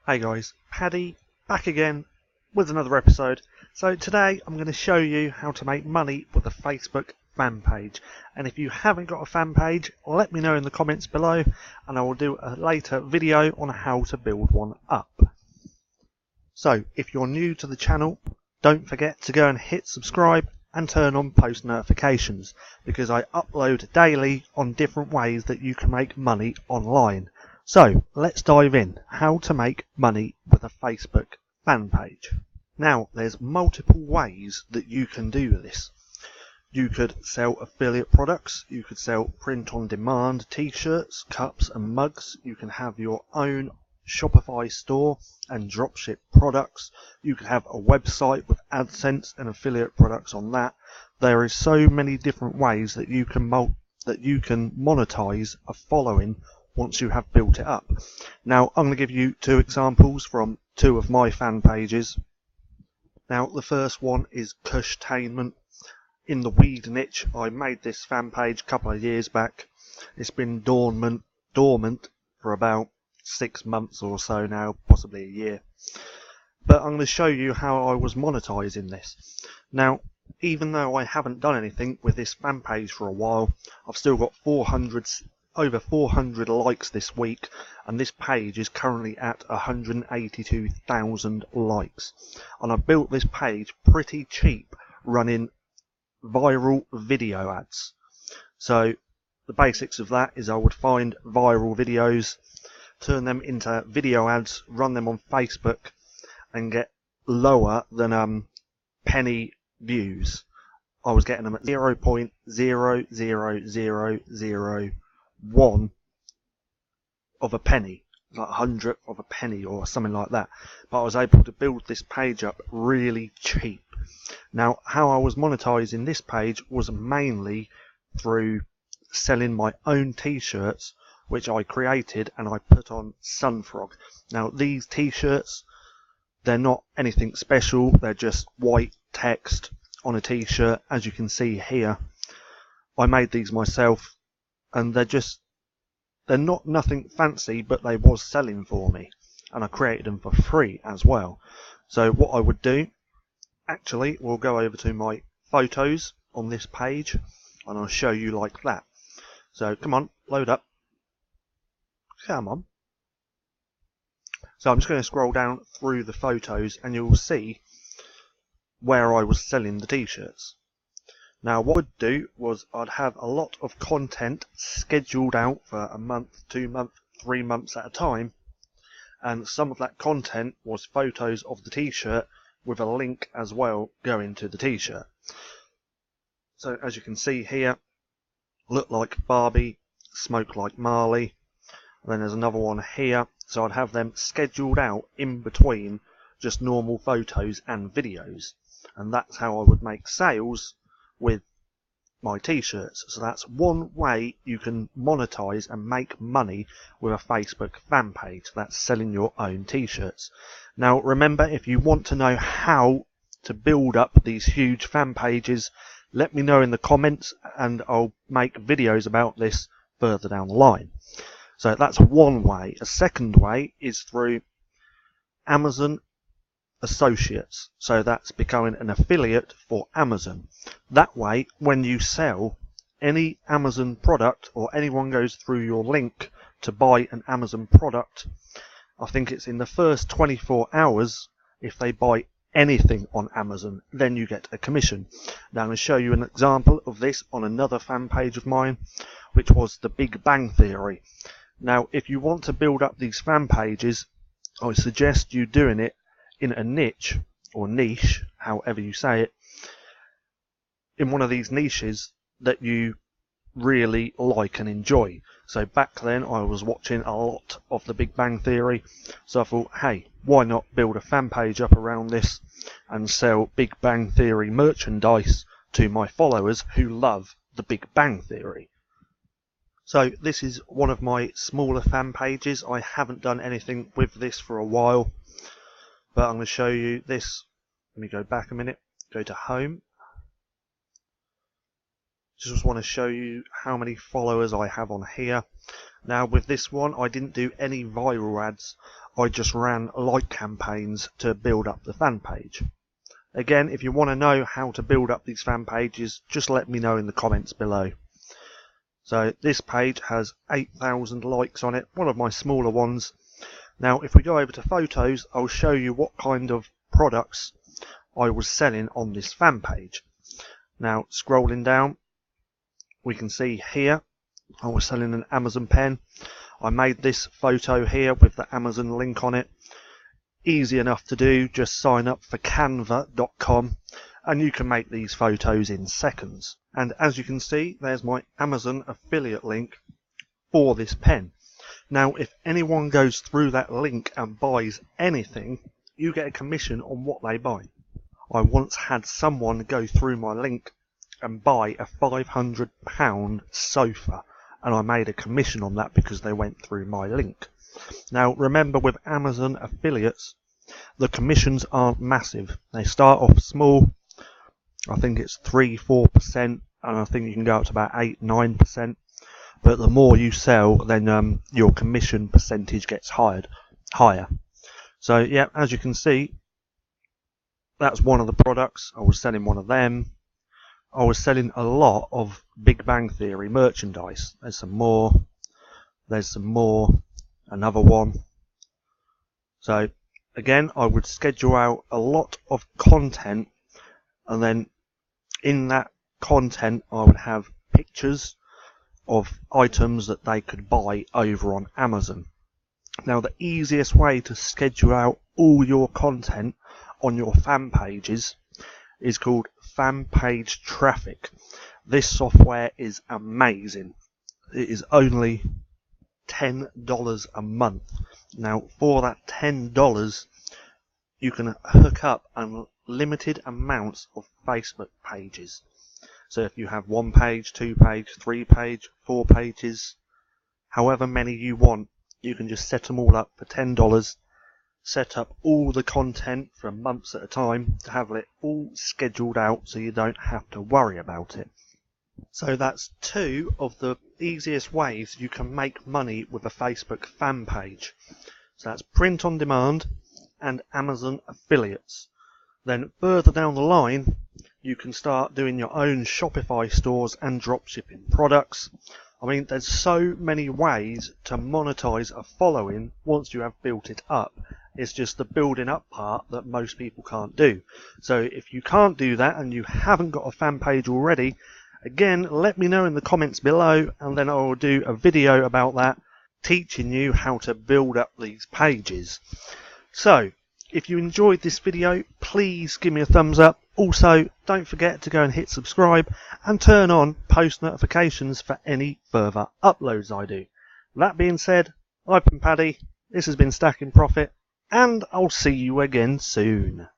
Hey guys, Paddy back again with another episode. So today I'm going to show you how to make money with a Facebook fan page. And if you haven't got a fan page, let me know in the comments below and I will do a later video on how to build one up. So if you're new to the channel, don't forget to go and hit subscribe and turn on post notifications because I upload daily on different ways that you can make money online. So let's dive in. How to make money with a Facebook fan page. Now there's multiple ways that you can do this. You could sell affiliate products, you could sell print on demand t-shirts, cups and mugs, you can have your own Shopify store and dropship products, you could have a website with AdSense and affiliate products on that. There is so many different ways that you can monetize a following once you have built it up. Now I'm going to give you two examples from two of my fan pages. Now the first one is Cushtainment. In the weed niche, I made this fan page a couple of years back. It's been dormant for about 6 months or so now, possibly a year. But I'm going to show you how I was monetizing this. Now, even though I haven't done anything with this fan page for a while, I've still got over 400 likes this week, and this page is currently at 182,000 likes. And I built this page pretty cheap running viral video ads. So the basics of that is I would find viral videos, turn them into video ads, run them on Facebook and get lower than penny views. I was getting them at 0.00001 of a penny, like 100th of a penny or something like that. But I was able to build this page up really cheap. Now, how I was monetizing this page was mainly through selling my own t-shirts, which I created and I put on Sunfrog. Now, these t-shirts, they're not anything special. They're just white text on a t-shirt, as you can see here. I made these myself, and they're not nothing fancy, but they was selling for me, and I created them for free as well. So what I would do, actually, we'll go over to my photos on this page and I'll show you like that. So come on, load up. Come on. So I'm just going to scroll down through the photos and you'll see where I was selling the t-shirts. Now what I would do was I'd have a lot of content scheduled out for a month, 2 months, 3 months at a time, and some of that content was photos of the t-shirt with a link as well going to the t-shirt. So as you can see here, look like Barbie, smoke like Marley, and then there's another one here. So I'd have them scheduled out in between just normal photos and videos, and that's how I would make sales with my t-shirts. So that's one way you can monetize and make money with a Facebook fan page. That's selling your own t-shirts. Now remember, if you want to know how to build up these huge fan pages, let me know in the comments and I'll make videos about this further down the line. So that's one way. A second way is through Amazon Associates. So that's becoming an affiliate for Amazon. That way, when you sell any Amazon product or anyone goes through your link to buy an Amazon product, I think it's in the first 24 hours, if they buy anything on Amazon, then you get a commission. Now I'm going to show you an example of this on another fan page of mine, which was the Big Bang Theory. Now if you want to build up these fan pages, I suggest you doing it in a niche, or niche, however you say it, in one of these niches that you really like and enjoy. So back then I was watching a lot of the Big Bang Theory, so I thought, hey, why not build a fan page up around this and sell Big Bang Theory merchandise to my followers who love the Big Bang Theory. So this is one of my smaller fan pages. I haven't done anything with this for a while, but I'm going to show you this. Let me go back a minute, go to home. Just want to show you how many followers I have on here. Now with this one, I didn't do any viral ads. I just ran like campaigns to build up the fan page. Again, if you want to know how to build up these fan pages, just let me know in the comments below. So this page has 8,000 likes on it, one of my smaller ones. Now if we go over to photos, I'll show you what kind of products I was selling on this fan page. Now scrolling down, we can see here I was selling an Amazon pen. I made this photo here with the Amazon link on it. Easy enough to do, just sign up for canva.com and you can make these photos in seconds. And as you can see, there's my Amazon affiliate link for this pen. Now if anyone goes through that link and buys anything, you get a commission on what they buy. I once had someone go through my link and buy a £500 sofa, and I made a commission on that because they went through my link. Now remember, with Amazon affiliates, the commissions aren't massive. They start off small. I think it's 3-4%, and I think you can go up to about 8-9%. But the more you sell, then your commission percentage gets higher. So yeah, as you can see, that's one of the products. I was selling one of them. I was selling a lot of Big Bang Theory merchandise. There's some more. There's some more. Another one. So again, I would schedule out a lot of content, and then in that content I would have pictures of items that they could buy over on Amazon. Now the easiest way to schedule out all your content on your fan pages is called Fan Page Traffic. This software is amazing. It is only $10 a month. Now for that $10 you can hook up unlimited amounts of Facebook pages. So if you have 1 page, 2 page, 3 page, 4 pages, however many you want, you can just set them all up for $10, set up all the content for months at a time to have it all scheduled out so you don't have to worry about it. So that's 2 of the easiest ways you can make money with a Facebook fan page. So that's print on demand and Amazon affiliates. Then further down the line, you can start doing your own Shopify stores and drop shipping products. I mean, there's so many ways to monetize a following once you have built it up. It's just the building up part that most people can't do. So if you can't do that and you haven't got a fan page already, again, let me know in the comments below, and then I will do a video about that, teaching you how to build up these pages. So if you enjoyed this video, please give me a thumbs up. Also, don't forget to go and hit subscribe and turn on post notifications for any further uploads I do. That being said, I've been Paddy, this has been Stacking Profit, and I'll see you again soon.